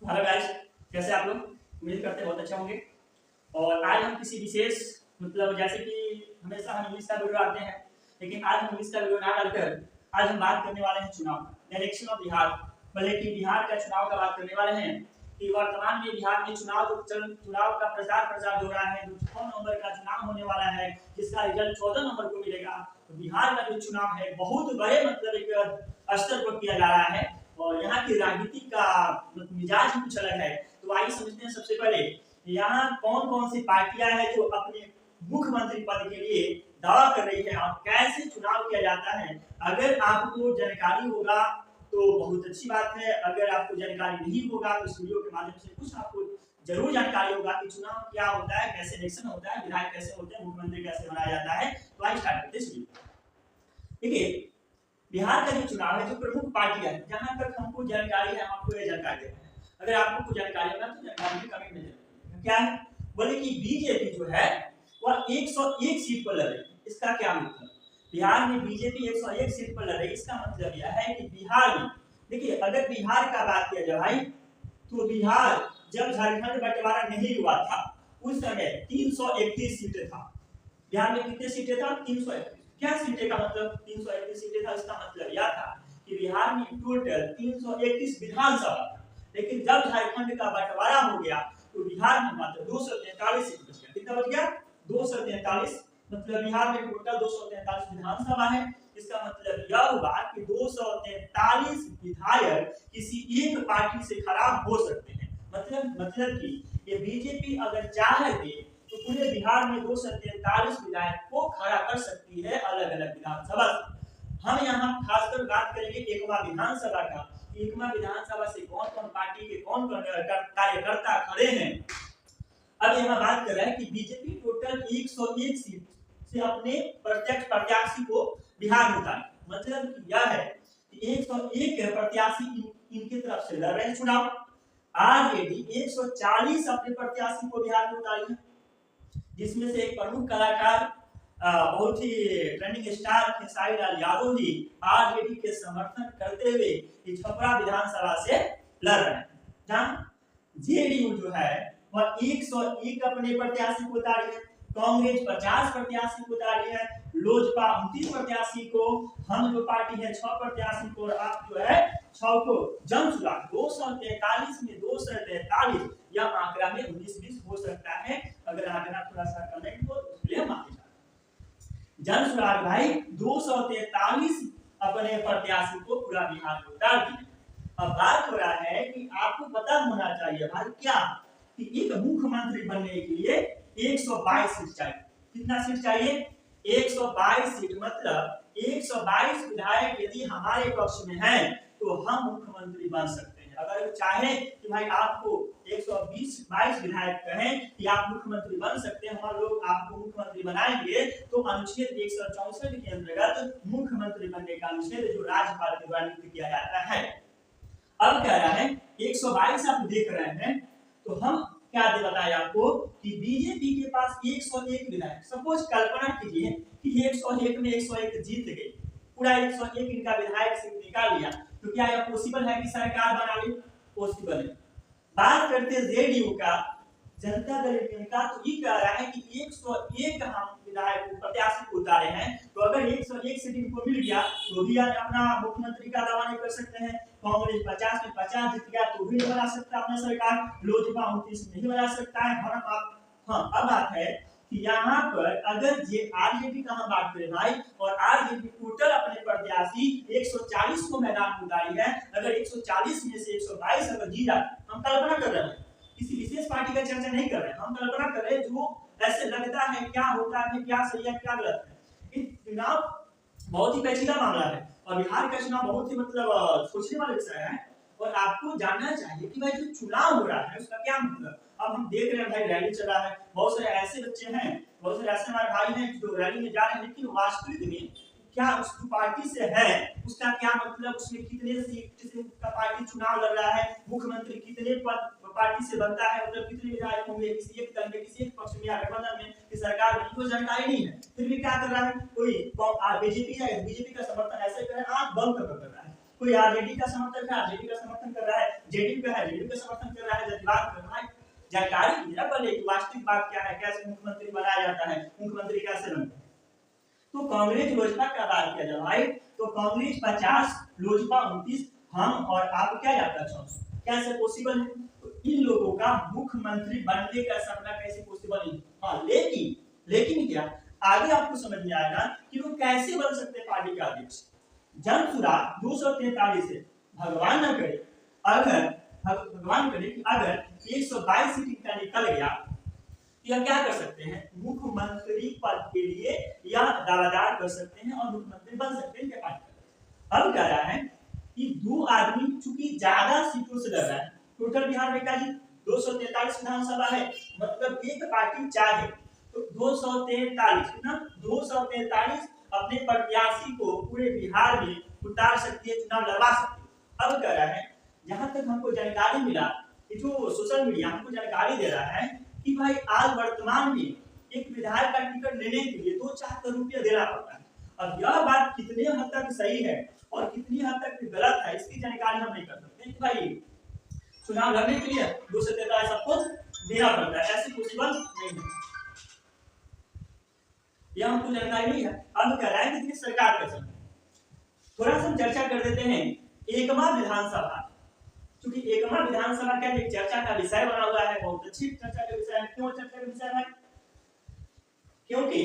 Hello guys, कैसे आप लोग? उम्मीद करते हैं बहुत अच्छे होंगे। और आज हम किसी विशेष जैसे कि हमेशा हम इंग्लिश का वीडियो आते हैं, लेकिन आज हम इंग्लिश का वीडियो ना डालकर आज हम बात करने वाले हैं चुनाव इलेक्शन ऑफ बिहार। भले कि बिहार का चुनाव का बात करने वाले हैं कि वर्तमान में बिहार में चुनाव का प्रचार प्रसार हो रहा है। जो 6 नवंबर का चुनाव होने वाला है, जिसका रिजल्ट 14 नवंबर को मिलेगा। तो बिहार का जो चुनाव है बहुत बड़े एक स्तर पर किया जा रहा है और यहाँ की राजनीति का मिजाज कुछ अलग है। तो आइए समझते हैं सबसे पहले यहाँ कौन कौन सी पार्टियां हैं जो अपने मुख्यमंत्री पद के लिए दावा कर रही है और कैसे चुनाव किया जाता है। अगर आपको जानकारी होगा तो बहुत अच्छी बात है, अगर आपको जानकारी नहीं होगा तो इस वीडियो के माध्यम से कुछ आपको जरूर जानकारी होगा कि चुनाव क्या होता है, कैसे इलेक्शन होता है, विधायक कैसे होते हैं, मुख्यमंत्री कैसे बनाया जाता है। तो आइए स्टार्ट करते हैं। देखिए, बिहार का जो चुनाव है, जो प्रमुख पार्टियां है, जहां तक हमको जानकारी है हम आपको ये जानकारी देते हैं। अगर आपको कुछ जानकारी होगा तो जानकारी में कमेंट में जरूर। क्या है? बोले कि बीजेपी जो है वह 101 सीट पर लड़ रही है। इसका क्या मतलब? बिहार में बीजेपी 101 सीट पर लड़ रही है, इसका मतलब यह है कि बिहार में, देखिए अगर बिहार का बात किया जाए भाई, तो बिहार जब झारखंड बंटवारा नहीं हुआ था उस समय 331 सीटें था। बिहार में कितने सीटें था? 331। क्या सीटें का मतलब 331 सीटें था? इसका मतलब यह था कि बिहार में टोटल 331 विधानसभा था, लेकिन जब झारखंड का बंटवारा हो गया तो बिहार में मात्र 243 सीट बच गया। कितना बच गया? 243। मतलब बिहार में टोटल 243 विधानसभा है। इसका मतलब यह हुआ कि 243 विधायक किसी एक पार्टी से खराब हो सकते हैं। मतलब कि ये बीजेपी अगर चाहे तो पूरे बिहार में 243 विधायक को खड़ा कर सकती है अलग अलग विधानसभा से। हम यहाँ खासकर बात करेंगे एकमा विधानसभा का। एकमा विधानसभा से कौन कौन पार्टी के कौन कौन कार्यकर्ता खड़े हैं। अब यहाँ बात कर रहे हैं कि बीजेपी टोटल 101 सीट से अपने प्रत्यक्ष प्रत्याशी को बिहार में उतारे। मतलब यह है कि 101 प्रत्याशी इनकी तरफ से लड़ रहे हैं चुनाव। ऑलरेडी 140 अपने प्रत्याशी को बिहार में उतारे हैं, जिसमें से एक प्रमुख कलाकार बहुत ही trending star Khesari Lal Yadav ji RJD के समर्थन करते हुए छपरा विधानसभा से लड़ रहे हैं। जहाँ जेडीयू जो है वह 101 अपने प्रत्याशी को उतारी है, कांग्रेस 50 प्रत्याशी को उतारी है, लोजपा 29 प्रत्याशी को, हम जो पार्टी है 6 प्रत्याशी को, और आप जो है 6 को। जनसुराग 243 में 243, यह आंकड़ा में 19-20 हो सकता है। अगर आंकड़ा थोड़ा सा कमेंट हो तो इसलिए माफी चाहते। जनसुराग भाई 243 अपने प्रत्याशी को पूरा बिहार में उतार दिए। अब बात हो रहा है कि आपको पता होना चाहिए भाई क्या कि एक मुख्यमंत्री बनने के लिए 122 सीट चाहिए। कितना सीट चाहिए? 122 सीट। मतलब 122 विधायक यदि हमारे पक्ष में हैं तो हम मुख्यमंत्री बन सकते हैं। अगर चाहे कि भाई आपको 122 विधायक कहें कि आप मुख्यमंत्री बन सकते हैं, हमारे लोग आपको मुख्यमंत्री बनाएंगे, तो अनुच्छेद 164 के अंतर्गत मुख्यमंत्री बनने का अनुच्छेद जो राज्यपाल के द्वारा नियुक्त किया जाता है। अब कह रहा है 122 आप देख रहे हैं, तो हम क्या बताएं आपको कि बीजेपी के पास 101 विधायक। सपोज कल्पना कीजिए कि 101 में 101 जीत गए, पूरा 101 इनका विधायक सीट निकाल लिया, तो क्या यह पॉसिबल है कि सरकार बना ले? पॉसिबल है। बात करते हैं जेडीयू का, जनता दल का, तो ये कह रहा है कि 101 हम विधायक प्रत्याशी को उतारे हैं, तो अगर 101 सीट इनको मिल गया तो भी अपना मुख्यमंत्री का दावा नहीं कर सकते हैं। कांग्रेस 50 में 50 जीत गया तो भी नहीं बना सकता अपना सरकार, लोजपा 29 नहीं बना सकता है। हाँ, अब बात है कि यहाँ पर अगर जे आरजेडी का हम बात करें भाई, और आरजेडी टोटल अपने प्रत्याशी 140 को मैदान में उतारी है, अगर 140 में से 122 अगर जीत जाए, हम कल्पना कर रहे हैं, किसी विशेष पार्टी का चर्चा नहीं कर रहे हैं, हम कल्पना कर रहे हैं जो ऐसे लगता है क्या होता है, क्या सही है क्या गलत है। इस चुनाव बहुत ही पेचीदा मामला है और बिहार का चुनाव बहुत ही सोचने वाला विषय है। और आपको जानना चाहिए कि भाई जो चुनाव हो रहा है उसका क्या मतलब। अब हम देख रहे हैं भाई रैली चल रहा है, बहुत सारे ऐसे बच्चे हैं, बहुत सारे ऐसे हमारे भाई हैं जो रैली में जा रहे हैं, लेकिन वास्तविक में क्या उस पार्टी से है उसका क्या मतलब, उसमें कितने सीट से उसका पार्टी चुनाव लड़ रहा है, मुख्यमंत्री कितने पद पार्टी से बनता है, मतलब कितने विधायक होंगे किसी एक दल में, किसी एक पक्ष में या गठबंधन में, कि सरकार में कोई जानकारी नहीं है, फिर भी क्या कर रहा है, कोई बीजेपी का समर्थन ऐसे कर रहा है, आंख बंद कर रहा है, कोई आरजेडी का समर्थन है, आरजेडी का समर्थन कर रहा है, जेडीयू का है, जेडीयू का समर्थन कर रहा है, जातिवाद कर रहा है। जानकारी दीजिए पहले कि वास्तविक बात क्या है, कैसे मुख्यमंत्री बनाया जाता है, मुख्यमंत्री कैसे बनता है। तो कांग्रेस लोजपा का बात किया जाए तो कांग्रेस 50, लोजपा 29, हम और आप क्या जाता 600। कैसे पॉसिबल है? तो इन लोगों का मुख्यमंत्री बनने का सपना कैसे पॉसिबल है? हाँ, लेकिन क्या आगे आपको समझ में आएगा कि वो कैसे बन सकते हैं पार्टी के अध्यक्ष। जनसुराग 243 से भगवान न करे कि अगर 122 सीट का निकल गया, यह क्या कर सकते हैं, मुख्यमंत्री पद के लिए या दावेदार कर सकते हैं और मुख्यमंत्री बन सकते हैं। अब क्या रहा है कि दो आदमी चूंकि ज्यादा सीटों से लड़ रहा है, टोटल बिहार में का जी 243 विधानसभा है, मतलब एक पार्टी चाहे तो 243 ना 243 अपने प्रत्याशी को पूरे बिहार में उतार सकती है, चुनाव लड़वा सकती है। अब क्या रहा है, जहां तक हमको जानकारी मिला कि जो सोशल मीडिया हमको जानकारी दे रहा है कि भाई आज वर्तमान में एक विधायक का टिकट लेने के लिए 2-4 करोड़ रुपया देना पड़ता है। अब यह बात कितने हद तक सही है और कितनी हद तक गलत है, इसकी जानकारी हम नहीं कर सकते कि भाई चुनाव लड़ने के लिए 243 सबको देना पड़ता है, ऐसी पॉसिबल नहीं है, यह हमको जानकारी नहीं है। अब कह रहा है कि सरकार का समय थोड़ा सा चर्चा कर देते हैं एकमा विधानसभा, क्योंकि एकमा विधानसभा का एक चर्चा का विषय बना हुआ है, बहुत अच्छी चर्चा का विषय है। क्यों चर्चा का विषय है? क्योंकि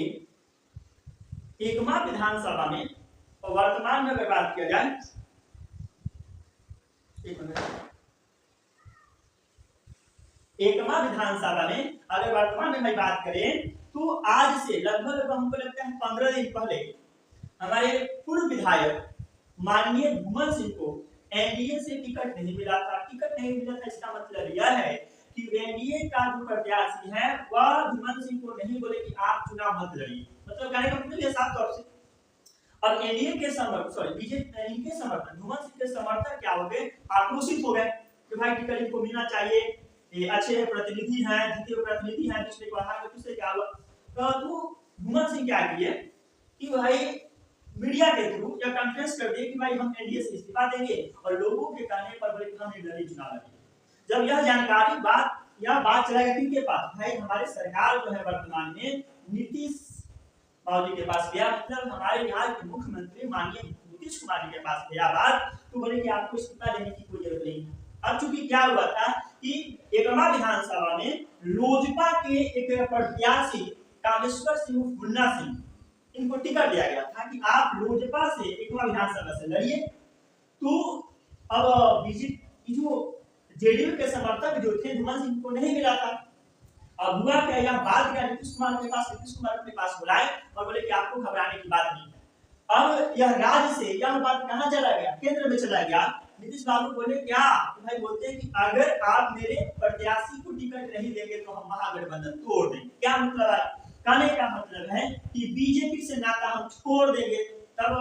एकमा विधानसभा में वर्तमान में अगर बात किया जाए, एकमा विधानसभा में अगर वर्तमान में बात करें तो आज से लगभग हमको लगता है 15 दिन पहले हमारे पूर्व विधायक माननीय घुमन सिंह को एनडीए से टिकट नहीं मिला था। टिकट नहीं मिला था इसका मतलब यह है कि एनडीए का जो प्रत्याशी है वह घुमन सिंह को नहीं बोले कि आप चुनाव मत लड़िए, मतलब कहने का मतलब ये साफ तौर से अब एनडीए के समर्थक बीजेपी के समर्थक घुमन सिंह के समर्थक क्या हो गए, आक्रोशित हो गए कि भाई टिकट इनको मिलना चाहिए, ये अच्छे प्रतिनिधि हैं, जीते हुए प्रतिनिधि हैं, पिछले को हरा के तुझसे क्या हुआ। तो घुमन सिंह क्या किए कि भाई मीडिया के थ्रू या कॉन्फ्रेंस कर दिए कि भाई हम एनडीए से इस्तीफा देंगे और लोगों के कहने पर बोले कि हम निर्दलीय चुनाव लड़ेंगे। जब यह जानकारी बात चला गया किनके पास, भाई हमारे सरकार जो है वर्तमान में नीतीश जी के पास गया, मतलब हमारे बिहार के मुख्यमंत्री माननीय नीतीश कुमार जी के पास गया बात, तो बोले कि आपको इस्तीफा देने की कोई जरूरत नहीं है। अब चूंकि क्या हुआ था कि एकमा विधानसभा में लोजपा के एक प्रत्याशी कामेश्वर सिंह मुन्ना सिंह, इनको टिकट दिया गया था कि आप लोजपा से एकमा विधानसभा से लड़िए। तो अब बीजेपी जो जेडीयू के समर्थक जो थे घुमन सिंह को नहीं मिला था। अब हुआ क्या, यह बात क्या नीतीश कुमार के पास बुलाए और बोले कि आपको घबराने की बात नहीं है। अब यह राज्य से यह बात कहां चला गया, केंद्र में चला गया। नीतीश बाबू बोले क्या, तो भाई बोलते हैं कि अगर आप मेरे प्रत्याशी को टिकट नहीं देंगे तो हम महागठबंधन तोड़ देंगे। क्या मतलब है, कहने का मतलब है कि बीजेपी से नाता हम छोड़ देंगे। तब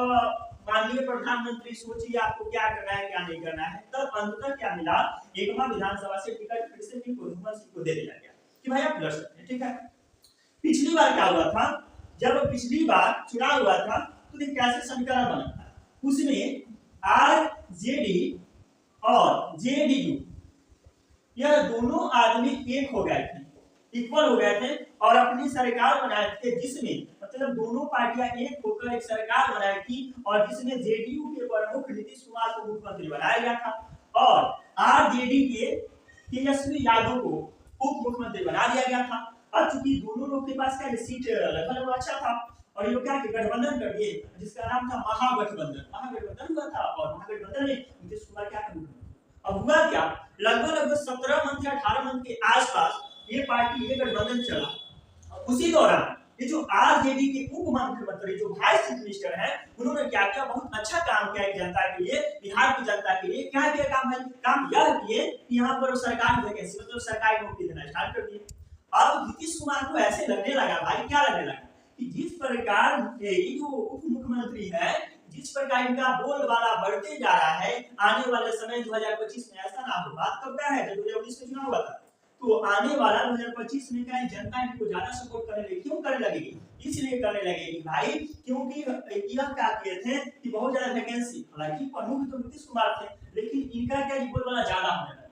माननीय प्रधानमंत्री सोचिए आपको क्या करना है क्या नहीं करना है। तब अंततः क्या मिला, एकमा विधानसभा से टिकट फिर से घुमन सिंह को दे दिया गया कि भाई आप लड़ सकते हैं, ठीक है। पिछली बार क्या हुआ था, जब पिछली बार चुनाव हुआ था तो एक कैसे समीकरण बना था, उसमें आरजेडी और जेडीयू यह दोनों आदमी एक हो गए थे, इक्वल हो गए थे और अपनी सरकार बनाए थे, जिसमें मतलब दोनों पार्टियां एक होकर एक सरकार बनाई थी और जिसमें जेडीयू के प्रमुख नीतीश कुमार को मुख्यमंत्री बनाया गया था और आरजेडी के तेजस्वी यादव को उप मुख्यमंत्री बना दिया गया था। अब चूंकि दोनों लोग के पास क्या सीट लगभग अच्छा था और ये क्या गठबंधन कर दिए जिसका नाम था महागठबंधन हुआ था और महागठबंधन में नीतीश कुमार क्या कर, अब हुआ क्या, लगभग 17 मंथ या 18 मंथ के आसपास ये पार्टी ये गठबंधन चला। उसी दौरान ये जो आरजेडी के उप मुख्यमंत्री जो वाइस चीफ मिनिस्टर है, उन्होंने क्या किया, बहुत अच्छा काम किया जनता के लिए, बिहार की जनता के लिए। क्या किया काम है, काम यह किए कि यहाँ पर सरकारी वैकेंसी मतलब सरकारी नौकरी देना स्टार्ट कर दिए। अब नीतीश कुमार को ऐसे लगने लगा, भाई क्या लगने लगा कि जिस प्रकार जो उप मुख्यमंत्री है, जिस प्रकार इनका बोलबाला बढ़ते जा रहा है, आने वाले समय 2025 में ऐसा ना हो। बात कब का है, जब 2019 में चुनाव हुआ था, तो आने वाला 2025 में क्या जनता इनको ज्यादा सपोर्ट करने लगी। क्यों करने लगेगी, इसलिए करने लगेगी भाई क्योंकि यह क्या किए थे कि बहुत ज्यादा वैकेंसी, हालांकि प्रमुख तो नीतीश कुमार थे लेकिन इनका क्या बोलबाला ज्यादा होने लगा।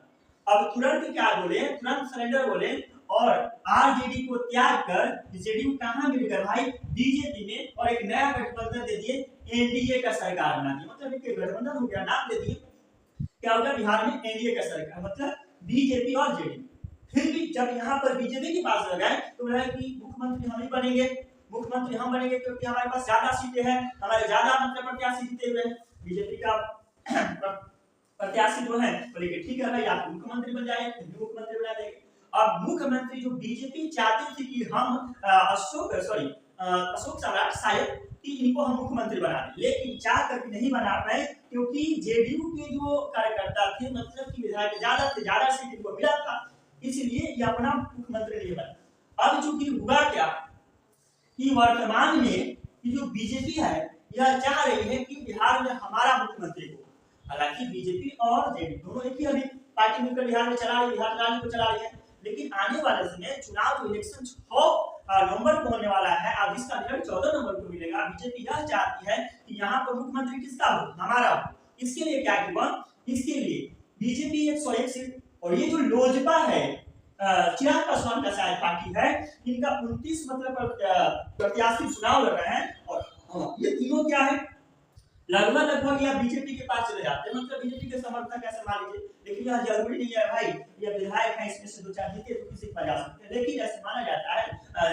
अब तुरंत क्या बोले, तुरंत सरेंडर बोले और आरजेडी को त्याग कर जेडीयू कहां मिल गए भाई, बीजेपी में, और एक नया गठबंधन दे दिए, एनडीए का सरकार बना दी। मतलब एक गठबंधन हो गया, नाम दे दिए। क्या होगा बिहार में एनडीए का सरकार, मतलब बीजेपी और जेडीयू। फिर भी जब यहाँ पर बीजेपी के पास लगाए तो बोला कि मुख्यमंत्री हम ही बनेंगे, मुख्यमंत्री हम बनेंगे क्योंकि हमारे पास ज्यादा सीटें हैं, हमारे ज्यादा मतलब प्रत्याशी जीते हुए हैं। बीजेपी का प्रत्याशी जो है बोले कि ठीक है भाई आप मुख्यमंत्री बन जाए, मुख्यमंत्री बना देंगे। अब मुख्यमंत्री जो बीजेपी चाहती थी कि हम अशोक सम्राट शायद कि इनको हम मुख्यमंत्री बना दें, लेकिन चाह कर नहीं बना पाए क्योंकि जेडीयू के जो कार्यकर्ता थे, मतलब कि विधायक ज्यादा से ज्यादा सीट इनको मिला था, इसलिए ये अपना मुख्यमंत्री नहीं बना। अब चूंकि हुआ क्या कि वर्तमान में जो बीजेपी है यह चाह रही है कि बिहार में हमारा मुख्यमंत्री हो। हालांकि बीजेपी और जेडीयू दोनों एक ही अभी पार्टी मिलकर बिहार में चला रही है, बिहार राज्य को चला रही है, लेकिन आने वाले समय चुनाव जो इलेक्शन 6 नवंबर को होने वाला है, अब इसका रिजल्ट 14 नवंबर को मिलेगा। बीजेपी यह चाहती है कि यहाँ पर मुख्यमंत्री किसका हो, हमारा हो। इसके लिए क्या किया, इसके लिए बीजेपी 101 सीट, और ये जो लोजपा है चिराग पासवान का शायद पार्टी है, इनका 29 मतलब प्रत्याशी चुनाव लड़ रहे हैं, और ये तीनों क्या है लगभग या बीजेपी के पास चले जाते हैं, मतलब बीजेपी के समर्थक ऐसे मान लीजिए। लेकिन यह जरूरी नहीं है भाई, ये विधायक है इसमें से 2-4 जीते तो किसी पर जा सकते हैं, लेकिन ऐसे माना जाता है,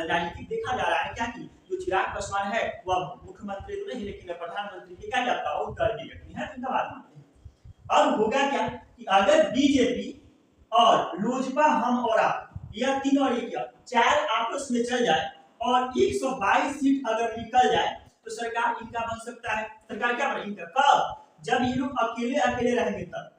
राजनीतिक देखा जा रहा है क्या कि जो चिराग पासवान है वह मुख्यमंत्री तो नहीं लेकिन प्रधानमंत्री की क्या जाता है कर दी जाती है, इनका बात मानते हैं। अब होगा क्या कि अगर बीजेपी और लोजपा हम और आप यह तीनों और एक 4 आपस में चल जाए और 122 सीट अगर निकल जाए तो सरकार इनका बन सकता है। सरकार क्या बने इनका, कब, जब ये लोग अकेले अकेले रहेंगे तब।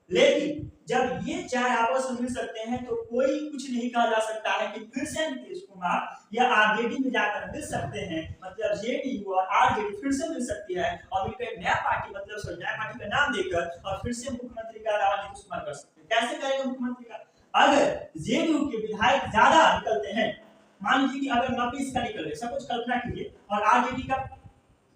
लेकिन जब ये 4 आपस में मिल सकते हैं तो कोई कुछ नहीं कहा जा सकता है कि फिर से नीतीश कुमार या आरजेडी में जाकर मिल सकते हैं, मतलब जेडीयू और आरजेडी फिर से मिल सकती है और मिलकर एक नया पार्टी, मतलब नया पार्टी का नाम देकर और फिर से मुख्यमंत्री का दावा नीतीश कुमार कर सकते हैं। कैसे करेंगे मुख्यमंत्री का, अगर जेडीयू के विधायक ज्यादा निकलते हैं, मान लीजिए कि अगर 90 का निकल गए, सब कुछ कल्पना कीजिए, और आरजेडी का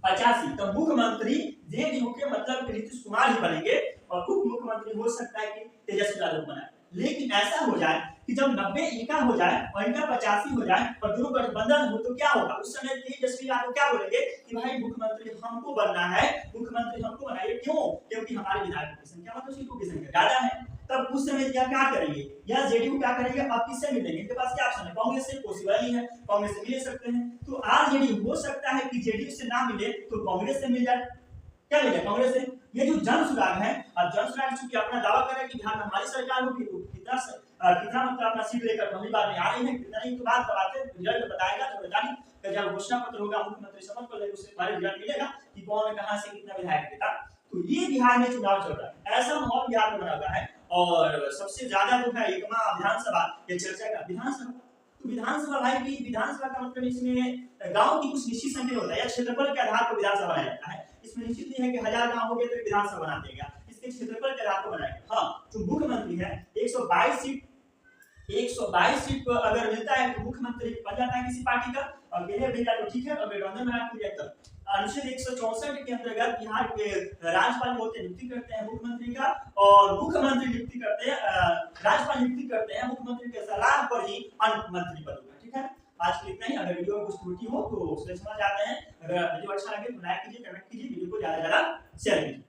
85, तो मुख्यमंत्री जेडीयू के मतलब नीतीश कुमार ही बनेंगे और उप मुख्यमंत्री हो सकता है कि तेजस्वी यादव बनाए। लेकिन ऐसा हो जाए कि जब 90 इनका हो जाए और इनका 85 हो जाए और दोनों गठबंधन हो तो क्या होगा, उस समय तेजस्वी यादव क्या बोलेंगे कि भाई मुख्यमंत्री हमको बनना है, मुख्यमंत्री हमको बनाइए। क्यों, क्योंकि हमारे विधायकों की संख्या मतलब सीटों की संख्या ज्यादा है। तब उस समय क्या करेंगे, या जेडीयू क्या करेंगे, अब किससे मिलेंगे, इनके पास क्या ऑप्शन है, कांग्रेस से पॉसिबल नहीं है, कांग्रेस से मिल सकते हैं। तो आरजेडी हो सकता है कि जेडीयू से ना मिले तो कांग्रेस से मिल जाए, क्या मिल जाए कांग्रेस से। ये जो जन सुराग है, अब जन सुराग चूंकि अपना दावा कर रहा है कि बिहार में हमारी सरकार होगी तो कितना मतलब अपना सीट लेकर पहली बार में आ रही है, कितना नहीं तो बात करवाते, रिजल्ट बताएगा तो बताइए, जब घोषणा पत्र होगा मुख्यमंत्री शपथ पर लेकर उससे पहले रिजल्ट मिलेगा कि कौन कहां से कितना विधायक देता। तो ये बिहार में चुनाव चल रहा है, ऐसा माहौल बिहार में बना हुआ है। और सबसे ज्यादा जो है एकमा विधानसभा ये चर्चा का विधानसभा, तो विधानसभा भाई की विधानसभा का मतलब इसमें गांव की कुछ निश्चित संख्या होता है या क्षेत्रफल के आधार पर विधानसभा बनाया जाता है। इसमें निश्चित नहीं है कि 1000 गांव हो गए तो विधानसभा बना देगा, इसके क्षेत्रफल के आधार पर बनाएगा। हाँ, जो मुख्यमंत्री है 122 सीट पर अगर मिलता है तो मुख्यमंत्री बन जाता है किसी पार्टी का, और अकेले मिलता तो ठीक है, और गठबंधन में आके तब अनुच्छेद 164 के अंतर्गत बिहार के राज्यपाल होते नियुक्ति करते हैं मुख्यमंत्री का, और मुख्यमंत्री नियुक्ति करते हैं, राज्यपाल नियुक्ति करते हैं मुख्यमंत्री के सलाह पर ही अन्य मंत्री पद होगा। ठीक है, आज के लिए इतना ही। अगर वीडियो में कुछ त्रुटि हो तो उससे समझ जाते हैं। अगर वीडियो अच्छा लगे तो लाइक कीजिए, कमेंट कीजिए, वीडियो को ज्यादा से ज्यादा शेयर कीजिए।